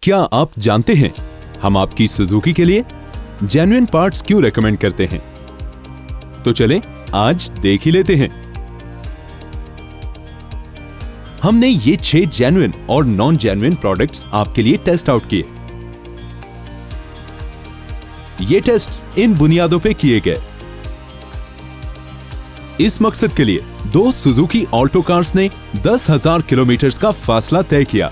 क्या आप जानते हैं हम आपकी सुजुकी के लिए जेन्युइन पार्ट्स क्यों रेकमेंड करते हैं? तो चलें आज देख ही लेते हैं। हमने ये 6 जेन्युइन और नॉन जेन्युइन प्रोडक्ट्स आपके लिए टेस्ट आउट किए। ये टेस्ट्स इन बुनियादों पे किए गए। इस मकसद के लिए 2 सुजुकी ऑल्टो कार्स ने 10,000 किलोमीटर का फासला तय किया।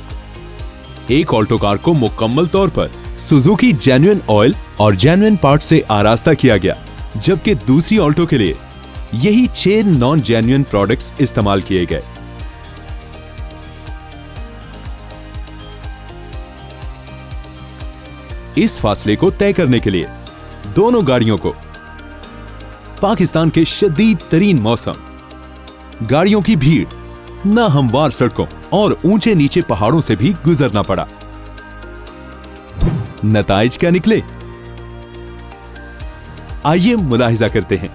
एक ऑल्टो कार को मुकम्मल तौर पर सुजुकी जेन्युइन ऑयल और जेन्युइन पार्ट से आरास्ता किया गया, जबकि दूसरी ऑल्टो के लिए यही 6 नॉन जेन्युइन प्रोडक्ट्स इस्तेमाल किए गए। इस फासले को तय करने के लिए दोनों गाड़ियों को पाकिस्तान के शदीद तरीन मौसम, गाड़ियों की भीड़, नाहमवार सड़कों और ऊंचे नीचे पहाड़ों से भी गुजरना पड़ा। नताइज क्या निकले? आइए मुलाहिजा करते हैं।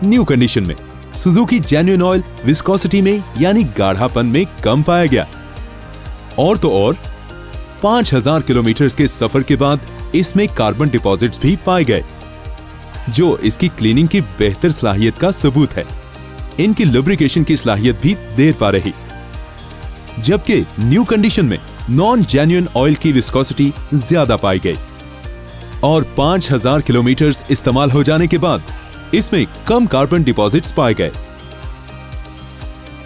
न्यू कंडीशन में सुजुकी जेन्युइन ऑयल विस्कोसिटी में यानी गाढ़ापन में कम पाया गया। और तो और 5,000 किलोमीटर के सफर के बाद इसमें कार्बन डिपॉजिट्स भी पाए गए, जो इसकी क्लीनिंग की बेहतर सलाहियत का सबूत है। इनकी लुब्रिकेशन की सलाहियत भी देर पा रही, जबकि न्यू कंडीशन में नॉन जेन्युइन ऑयल की विस्कोसिटी ज्यादा पाई गई और 5,000 किलोमीटर इस्तेमाल हो जाने के बाद इसमें कम कार्बन डिपॉजिट्स पाए गए,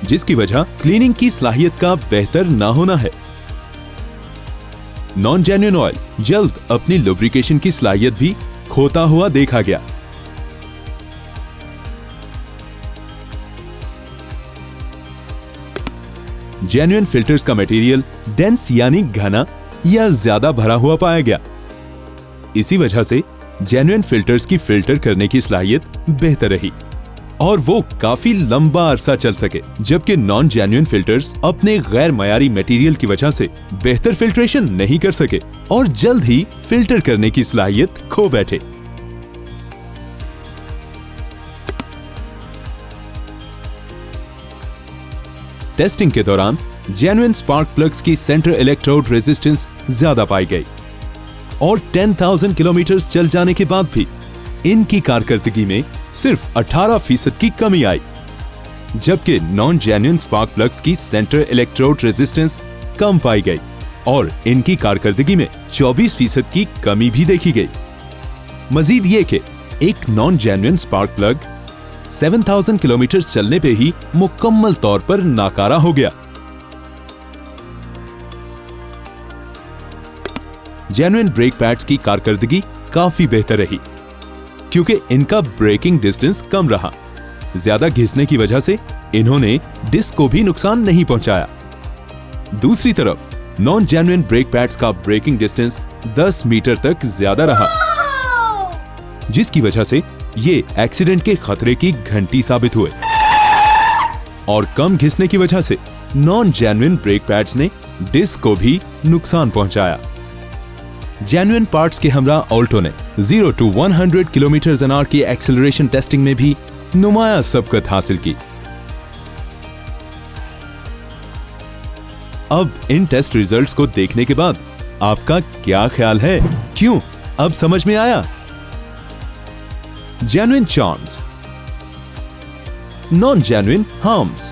जिसकी वजह क्लीनिंग की सलाहियत का बेहतर ना होना है। नॉन जेन्युइन ऑयल जल्द अपनी लुब्रिकेशन की सलाहियत भी खोता हुआ देखा गया। जेन्युइन फिल्टर्स का मटेरियल डेंस यानी घना या ज्यादा भरा हुआ पाया गया। इसी वजह से जेन्युइन फिल्टर्स की फिल्टर करने की सलाहियत बेहतर रही और वो काफी लंबा अरसा चल सके, जबकि नॉन जेन्युइन फिल्टर्स अपने गैर मयारी मटेरियल की वजह से बेहतर फिल्ट्रेशन नहीं कर सके और जल्द ही फिल्टर करने की सलाहियत खो बैठे। टेस्टिंग के दौरान जेन्युइन स्पार्क प्लग्स की सेंटर इलेक्ट्रोड रेजिस्टेंस ज्यादा पाई गई और 10,000 किलोमीटर चल जाने के बाद भी इनकी कारकर्दगी में सिर्फ 18% की कमी आई, जबकि नॉन जेन्युइन स्पार्क प्लग्स की सेंटर इलेक्ट्रोड रेजिस्टेंस कम पाई गई और इनकी कारकर्दगी में 24% की कमी भी देखी गई। मजीद ये कि एक non genuine spark plug 7,000 kilometre चलने पे ही मुकम्मल तौर पर नाकारा हो गया। जेन्युइन ब्रेक पैड्स की कारकर्दगी काफी बेहतर रही, क्योंकि इनका ब्रेकिंग डिस्टेंस कम रहा। ज्यादा घिसने की वजह से इन्होंने डिस्क को भी नुकसान नहीं पहुंचाया। दूसरी तरफ नॉन जेन्युइन ब्रेक पैड्स का ब्रेकिंग डिस्टेंस 10 मीटर तक ज्यादा रहा, जिसकी वजह से ये एक्सीडेंट के खतरे की घंटी साबित हुए और कम घिसने की वजह से नॉन जेन्युइन ब्रेक पैड्स ने डिस्क को भी नुकसान पहुंचाया। जेन्युइन पार्ट्स के हमरा ऑल्टो ने 0 to 100 km/h की एक्सेलरेशन टेस्टिंग में भी नुमाया सबकत हासिल की। अब इन टेस्ट रिजल्ट्स को देखने के बाद आपका क्या ख्याल है? क्यों, अब समझ में आया? Genuine charms, non genuine harms.